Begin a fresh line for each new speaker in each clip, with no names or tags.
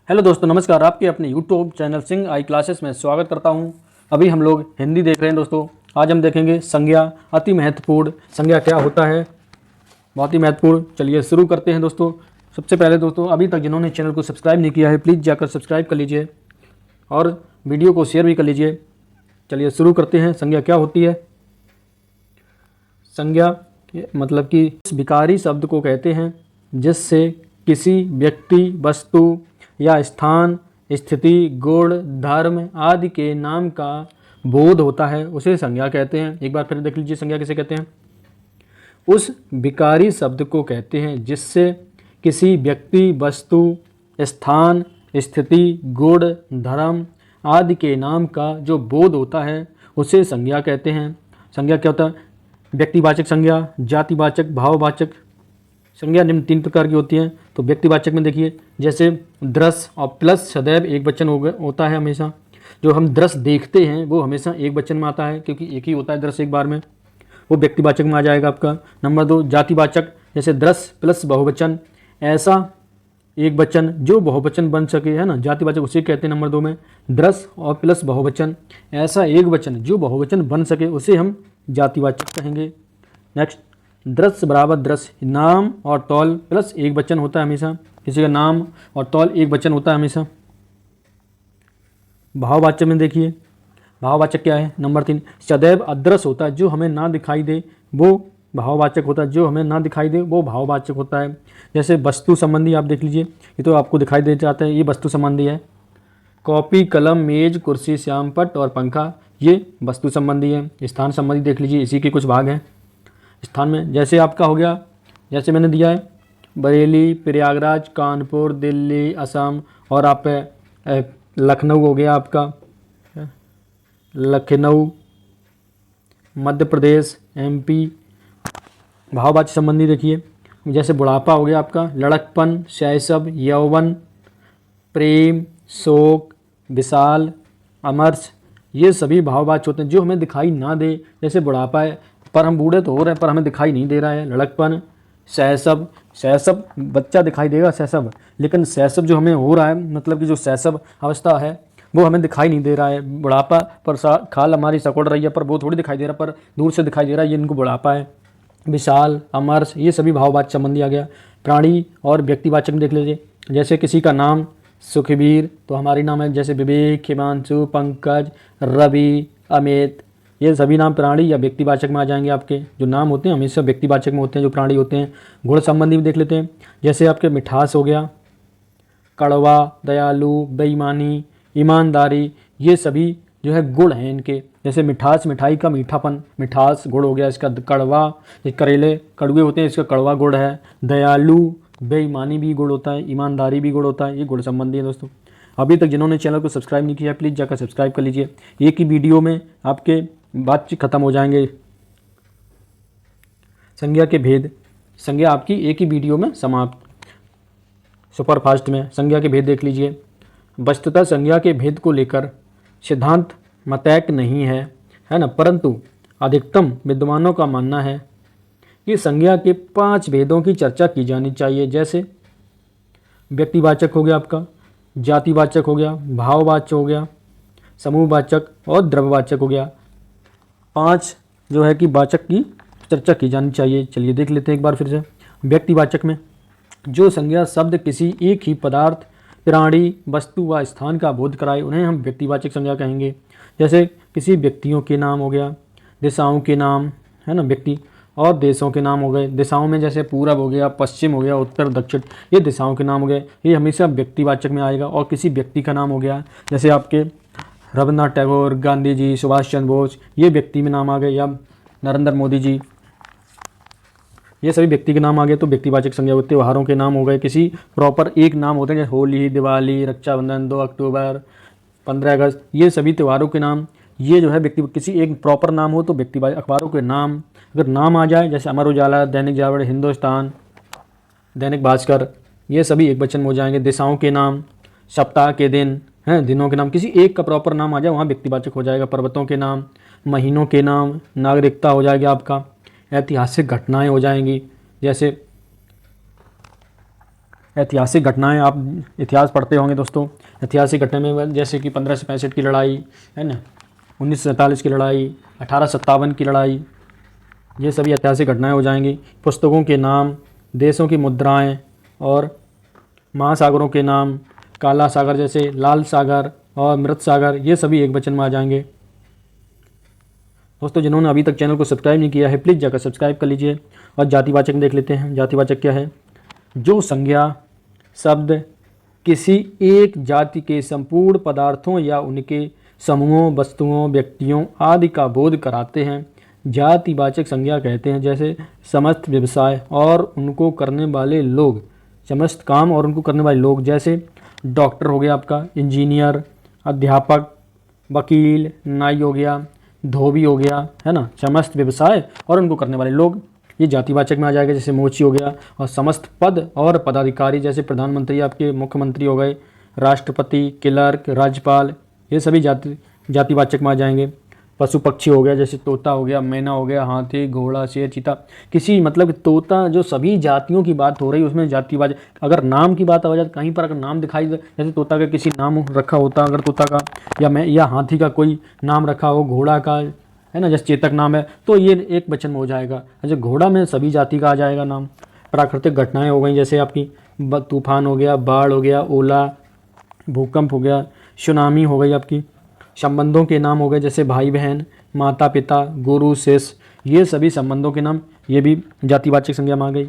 Hello दोस्तों, नमस्कार। आपके अपने यूट्यूब चैनल सिंह आई क्लासेस में स्वागत करता हूं। अभी हम लोग हिंदी देख रहे हैं दोस्तों। आज हम देखेंगे संज्ञा, अति महत्वपूर्ण। संज्ञा क्या होता है, बहुत ही महत्वपूर्ण। चलिए शुरू करते हैं दोस्तों। सबसे पहले दोस्तों, अभी तक जिन्होंने चैनल को सब्सक्राइब नहीं किया है प्लीज़ जाकर सब्सक्राइब कर लीजिए और वीडियो को शेयर भी कर लीजिए। चलिए शुरू करते हैं। संज्ञा क्या होती है? संज्ञा मतलब कि इस विकारी शब्द को कहते हैं जिससे किसी व्यक्ति, वस्तु या स्थान, स्थिति, गुण, धर्म आदि के नाम का बोध होता है, उसे संज्ञा कहते हैं। एक बार फिर देख लीजिए, संज्ञा किसे कहते हैं? उस विकारी शब्द को कहते हैं जिससे किसी व्यक्ति, वस्तु, स्थान, स्थिति, गुण, धर्म आदि के नाम का जो बोध होता है उसे संज्ञा कहते हैं। संज्ञा क्या होता है? व्यक्तिवाचक संज्ञा, जातिवाचक, भाववाचक संज्ञा निम्न 3 प्रकार की होती हैं। तो व्यक्तिवाचक में देखिए, जैसे दृश्य और प्लस सदैव एक वचन होता है हमेशा। जो हम दृश्य देखते हैं वो हमेशा एक वचन में आता है, क्योंकि एक ही होता है दृश्य एक बार में, वो व्यक्तिवाचक में आ जाएगा आपका। नंबर 2 जातिवाचक, जैसे दृश्य प्लस बहुवचन, ऐसा एक वचन जो बहुवचन बन सके, है ना, जातिवाचक उसे कहते हैं। नंबर 2 में दृश्य और प्लस बहुवचन, ऐसा एक वचन जो बहुवचन बन सके उसे हम जातिवाचक कहेंगे। नेक्स्ट, दृश्य बराबर दृश्य, नाम और तौल प्लस एक वचन होता है हमेशा। किसी का नाम और तौल एक वचन होता है हमेशा। भाववाचक में देखिए, भाववाचक क्या है? नंबर 3 सदैव अदृश्य होता है, जो हमें ना दिखाई दे वो भाववाचक होता है। जो हमें ना दिखाई दे वो भाववाचक होता है। जैसे वस्तु संबंधी आप देख लीजिए, ये तो आपको दिखाई दे जाता है, ये वस्तु संबंधी है। कॉपी, कलम, मेज, कुर्सी, श्यामपट्ट और पंखा, ये वस्तु संबंधी है। स्थान संबंधी देख लीजिए, इसी के कुछ भाग हैं। स्थान में जैसे आपका हो गया, जैसे मैंने दिया है बरेली, प्रयागराज, कानपुर, दिल्ली, असम, और आप लखनऊ हो गया आपका, लखनऊ, मध्य प्रदेश, एमपी। भाववाचक संबंधी देखिए, जैसे बुढ़ापा हो गया आपका, लड़कपन, शैशव, यौवन, प्रेम, शोक, विशाल, अमर्ष, ये सभी भाववाचक होते हैं जो हमें दिखाई ना दे। जैसे बुढ़ापा है पर हम बूढ़े तो हो रहे हैं पर हमें दिखाई नहीं दे रहा है, लड़कपन। शैशव, शैशव बच्चा दिखाई देगा शैशव, लेकिन शैशव जो हमें हो रहा है, मतलब कि जो शैशव अवस्था है वो हमें दिखाई नहीं दे रहा है। बुढ़ापा पर खाल हमारी सिकुड़ रही है पर वो थोड़ी दिखाई दे रहा, पर दूर से दिखाई दे रहा है, ये इनको बुढ़ापा है। विशाल, अमर्ष, ये सभी भाववाचक संबंधी आ गया। प्राणी और व्यक्तिवाचक देख लीजिए, जैसे किसी का नाम सुखबीर तो हमारी नाम है, जैसे विवेक, हिमांशु, पंकज, रवि, अमित, ये सभी नाम प्राणी या व्यक्तिवाचक में आ जाएंगे। आपके जो नाम होते हैं हमेशा व्यक्तिवाचक में होते हैं, जो प्राणी होते हैं। गुण संबंधी भी देख लेते हैं, जैसे आपके मिठास हो गया, कड़वा, दयालु, बेईमानी, ईमानदारी, ये सभी जो है गुण हैं इनके। जैसे मिठास, मिठाई का मीठापन, मिठास गुण हो गया इसका। कड़वा, ये करेले कड़वे होते हैं, इसका कड़वा गुण है। दयालु, बेईमानी भी गुण होता है, ईमानदारी भी गुण होता है, ये गुण संबंधी है दोस्तों। अभी तक जिन्होंने चैनल को सब्सक्राइब नहीं किया प्लीज़ जाकर सब्सक्राइब कर लीजिए। एक ही वीडियो में आपके बातचीत खत्म हो जाएंगे। संज्ञा के भेद, संज्ञा आपकी एक ही वीडियो में समाप्त, सुपरफास्ट में। संज्ञा के भेद देख लीजिए। वस्तुतः संज्ञा के भेद को लेकर सिद्धांत मतैक नहीं है, है ना, परंतु अधिकतम विद्वानों का मानना है कि संज्ञा के 5 भेदों की चर्चा की जानी चाहिए। जैसे व्यक्तिवाचक हो गया आपका, जातिवाचक हो गया, भाववाचक हो गया, समूहवाचक और द्रव्यवाचक हो गया। 5 जो है कि वाचक की चर्चा की जानी चाहिए। चलिए देख लेते हैं एक बार फिर से। व्यक्तिवाचक में जो संज्ञा शब्द किसी एक ही पदार्थ, प्राणी, वस्तु व स्थान का बोध कराए उन्हें हम व्यक्तिवाचक संज्ञा कहेंगे। जैसे किसी व्यक्तियों के नाम हो गया, दिशाओं के नाम, है ना, व्यक्ति, और देशों के नाम हो गए। दिशाओं में जैसे पूरब हो गया, पश्चिम हो गया, उत्तर, दक्षिण, ये दिशाओं के नाम हो गए, ये हमेशा व्यक्तिवाचक में आएगा। और किसी व्यक्ति का नाम हो गया, जैसे आपके रविन्द्रनाथ टैगोर, गांधी जी, सुभाष चंद्र बोस, ये व्यक्ति में नाम आ गए, या नरेंद्र मोदी जी, ये सभी व्यक्ति के नाम आ गए तो व्यक्तिवाचक संज्ञा होती है। त्योहारों के नाम हो गए, किसी प्रॉपर एक नाम होते हैं, जैसे होली, दिवाली, रक्षाबंधन, 2 अक्टूबर, 15 अगस्त, ये सभी त्योहारों के नाम, ये जो है व्यक्ति, किसी एक प्रॉपर नाम हो तो व्यक्तिवाचक। अखबारों के नाम, अगर नाम आ जाए जैसे अमर उजाला, दैनिक जागरण, हिंदुस्तान, दैनिक भास्कर, ये सभी एक वचन में हो जाएंगे। दिशाओं के नाम, सप्ताह के दिन हैं, दिनों के नाम, किसी एक का प्रॉपर नाम आ जाए वहाँ व्यक्तिवाचक हो जाएगा। पर्वतों के नाम, महीनों के नाम, नागरिकता हो जाएगा आपका। ऐतिहासिक घटनाएं हो जाएंगी, जैसे ऐतिहासिक घटनाएं, आप इतिहास पढ़ते होंगे दोस्तों। ऐतिहासिक घटना में जैसे कि 1565 की लड़ाई है ना, 1947 की लड़ाई, 1857 की लड़ाई, ये सभी ऐतिहासिक घटनाएं हो जाएंगी। पुस्तकों के नाम, देशों की मुद्राएं और महासागरों के नाम, काला सागर जैसे लाल सागर और मृत सागर, ये सभी एक वचन में आ जाएंगे। दोस्तों जिन्होंने अभी तक चैनल को सब्सक्राइब नहीं किया है प्लीज़ जाकर सब्सक्राइब कर लीजिए। और जातिवाचक देख लेते हैं। जातिवाचक क्या है? जो संज्ञा शब्द किसी एक जाति के संपूर्ण पदार्थों या उनके समूहों, वस्तुओं, व्यक्तियों आदि का बोध कराते हैं, जातिवाचक संज्ञा कहते हैं। जैसे समस्त व्यवसाय और उनको करने वाले लोग, समस्त काम और उनको करने वाले लोग, जैसे डॉक्टर हो गया आपका, इंजीनियर, अध्यापक, वकील, नाई हो गया, धोबी हो गया, है ना, समस्त व्यवसाय और उनको करने वाले लोग, ये जातिवाचक में आ जाएगा। जैसे मोची हो गया। और समस्त पद और पदाधिकारी, जैसे प्रधानमंत्री, आपके मुख्यमंत्री हो गए, राष्ट्रपति, क्लर्क, राज्यपाल, ये सभी जातिवाचक में आ जाएंगे। पशु पक्षी हो गया, जैसे तोता हो गया, मैना हो गया, हाथी, घोड़ा, शेर, चीता, किसी मतलब तोता, जो सभी जातियों की बात हो रही है उसमें जातिवाचक। अगर नाम की बात आ जाए, कहीं पर अगर नाम दिखाई दे, जैसे तोता का किसी नाम रखा होता, अगर तोता का या हाथी का कोई नाम रखा हो, घोड़ा का, है ना, जैसे चेतक नाम है, तो ये एक वचन में हो जाएगा। जैसे घोड़ा में सभी जाति का आ जाएगा नाम। प्राकृतिक घटनाएं हो गई, जैसे आपकी तूफान हो गया, बाढ़ हो गया, ओला, भूकंप हो गया, सुनामी हो गई आपकी। संबंधों के नाम हो गए, जैसे भाई बहन, माता पिता, गुरु शिष्य, ये सभी संबंधों के नाम, ये भी जातिवाचक संज्ञा में आ गई।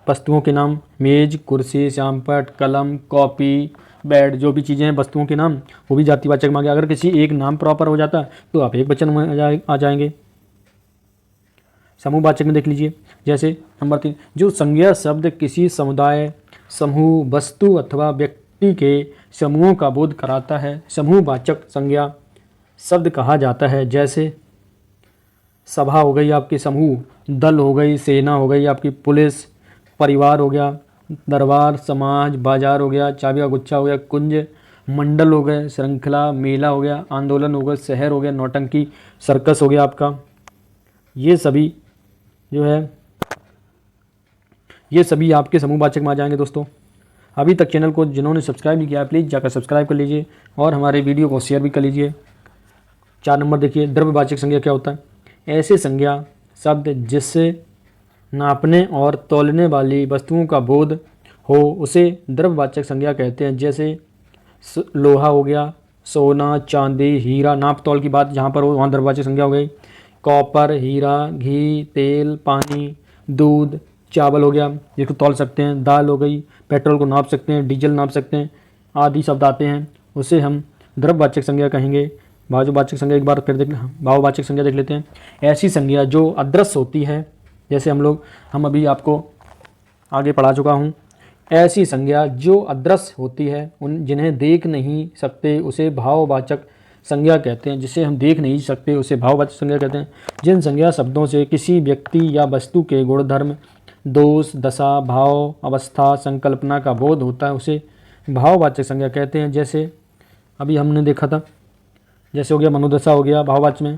वस्तुओं के नाम, मेज, कुर्सी, श्यामपट, कलम, कॉपी, बेड, जो भी चीज़ें हैं वस्तुओं के नाम, वो भी जातिवाचक में आ गया। अगर किसी एक नाम प्रॉपर हो जाता तो आप एक वचन में आ जाएंगे। समूहवाचक में देख लीजिए। जैसे नंबर 3, जो संज्ञा शब्द किसी समुदाय, समूह, वस्तु अथवा व्यक्ति के समूहों का बोध कराता है, समूहवाचक संज्ञा शब्द कहा जाता है। जैसे सभा हो गई आपकी समूह, दल हो गई, सेना हो गई आपकी, पुलिस, परिवार हो गया, दरबार, समाज, बाजार हो गया, चाबी का गुच्छा हो गया, कुंज, मंडल हो गए, श्रृंखला, मेला हो गया, आंदोलन हो गया, शहर हो गया, नौटंकी, सर्कस हो गया आपका। ये सभी जो है, ये सभी आपके समूहवाचक में आ जाएंगे। दोस्तों अभी तक चैनल को जिन्होंने सब्सक्राइब नहीं किया है प्लीज़ जाकर सब्सक्राइब कर लीजिए और हमारे वीडियो को शेयर भी कर लीजिए। 4 नंबर देखिए, द्रव्यवाचक संज्ञा क्या होता है? ऐसे संज्ञा शब्द जिससे नापने और तौलने वाली वस्तुओं का बोध हो उसे द्रव्यवाचक संज्ञा कहते हैं। जैसे लोहा हो गया, सोना, चांदी, हीरा, नाप तौल की बात जहाँ पर हो वहाँ द्रव्यवाचक संज्ञा हो गई। कॉपर, हीरा, घी, तेल, पानी, दूध, चावल हो गया, जिसको तौल सकते हैं। दाल हो गई, पेट्रोल को नाप सकते हैं, डीजल नाप सकते हैं, आदि शब्द आते हैं, उसे हम द्रव्यवाचक संज्ञा कहेंगे। भाववाचक संज्ञा एक बार फिर भाववाचक संज्ञा देख लेते हैं। ऐसी संज्ञा जो अदृश्य होती है, जैसे हम अभी आपको आगे पढ़ा चुका हूँ। ऐसी संज्ञा जो अदृश्य होती है, उन जिन्हें देख नहीं सकते उसे भाववाचक संज्ञा कहते हैं। जिसे हम देख नहीं सकते उसे भाववाचक संज्ञा कहते हैं। जिन संज्ञा शब्दों से किसी व्यक्ति या वस्तु के गुणधर्म, दोष, दशा, भाव, अवस्था, संकल्पना का बोध होता है उसे भाववाचक संज्ञा कहते हैं। जैसे अभी हमने देखा था, जैसे हो गया मनोदशा हो गया भाववाचक में,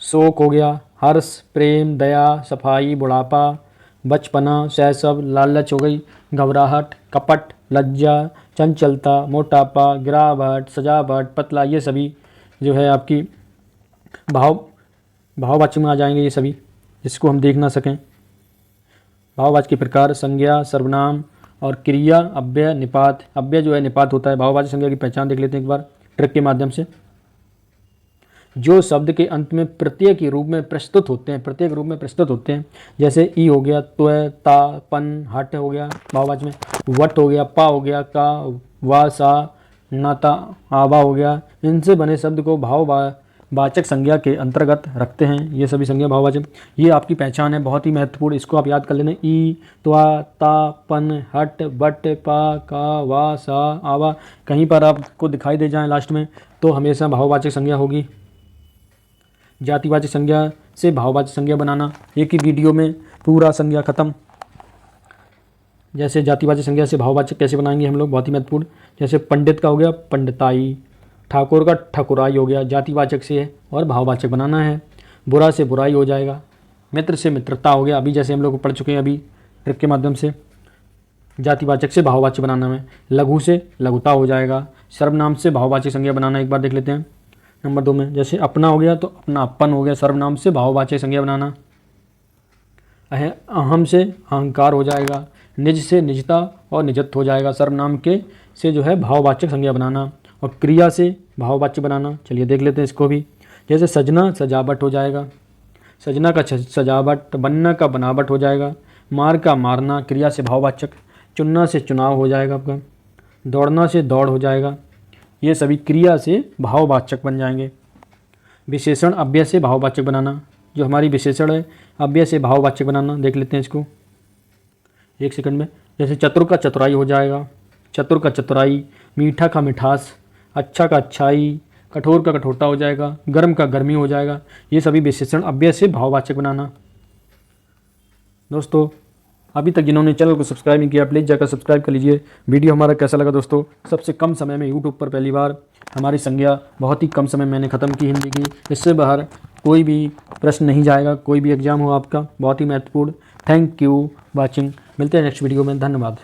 शोक हो गया, हर्ष, प्रेम, दया, सफाई, बुढ़ापा, बचपना, शैशव, लालच हो गई, घबराहट, कपट, लज्जा, चंचलता, मोटापा, गिरावट, सजावट, पतला, ये सभी जो है आपकी भाववाचक में आ जाएंगे। ये सभी जिसको हम देख ना सकें। भाववाचक के प्रकार, संज्ञा, सर्वनाम और क्रिया, अव्यय, निपात। अव्यय जो है निपात होता है। भाववाचक संज्ञा की पहचान देख लेते हैं एक बार ट्रिक के माध्यम से। जो शब्द के अंत में प्रत्येक रूप में प्रस्तुत होते हैं, जैसे ई हो गया, त्व, ता, पन, हट हो गया भाववाचक में, वट हो गया, पा हो गया, का, वा, सा, नाता, आवा हो गया। इनसे बने शब्द को भाववाचक संज्ञा के अंतर्गत रखते हैं। ये सभी संज्ञा भाववाचक, ये आपकी पहचान है, बहुत ही महत्वपूर्ण, इसको आप याद कर लेना। ई, त्वा, ता, पन, हट, बट, पा, का, वा, सा, आवा, कहीं पर आपको दिखाई दे जाए लास्ट में तो हमेशा भाववाचक संज्ञा होगी। जातिवाचक संज्ञा से भाववाचक संज्ञा बनाना, एक ही वीडियो में पूरा संज्ञा खत्म। जैसे जातिवाचक संज्ञा से भाववाचक कैसे बनाएंगे हम लोग, बहुत ही महत्वपूर्ण। जैसे पंडित का हो गया पंडिताई, ठाकुर का ठकुराई हो गया, जातिवाचक से है और भाववाचक बनाना है। बुरा से बुराई हो जाएगा। मित्र से मित्रता हो गया, अभी जैसे हम लोग पढ़ चुके हैं अभी ट्रिक के माध्यम से। जातिवाचक से भाववाचक बनाना में, लघु से लघुता हो जाएगा। सर्वनाम से भाववाचक संज्ञा बनाना एक बार देख लेते हैं। नंबर 2 में जैसे अपना हो गया तो अपना अपन हो गया, सर्वनाम से भाववाचक संज्ञा बनाना। अहम से अहंकार हो जाएगा। निज से निजता और निजत्व हो जाएगा, सर्वनाम के से जो है भाववाचक संज्ञा बनाना। और क्रिया से भाववाचक बनाना, चलिए देख लेते हैं इसको भी। जैसे सजना सजावट हो जाएगा, सजना का सजावट, बनना का बनावट हो जाएगा। मार का मारना क्रिया से भाववाचक। चुनना से चुनाव हो जाएगा आपका। दौड़ना से दौड़ हो जाएगा। ये सभी क्रिया से भाववाचक बन जाएंगे। विशेषण अव्यय से भाववाचक बनाना, जो हमारी विशेषण है अव्यय से भाववाचक बनाना, देख लेते हैं इसको एक सेकंड में। जैसे चतुर का चतुराई हो जाएगा, चतुर का चतुराई। मीठा का मिठास, अच्छा का अच्छाई, कठोर का कठोरता हो जाएगा, गर्म का गर्मी हो जाएगा। ये सभी विशेषण अव्यय से भाववाचक बनाना। दोस्तों अभी तक जिन्होंने चैनल को सब्सक्राइब नहीं किया प्लीज़ जाकर सब्सक्राइब कर लीजिए। वीडियो हमारा कैसा लगा दोस्तों? सबसे कम समय में यूट्यूब पर पहली बार हमारी संज्ञा बहुत ही कम समय में मैंने ख़त्म की हिंदी की। इससे बाहर कोई भी प्रश्न नहीं जाएगा, कोई भी एग्जाम हो आपका, बहुत ही महत्वपूर्ण। Thank you watching. मिलते हैं नेक्स्ट वीडियो में, धन्यवाद।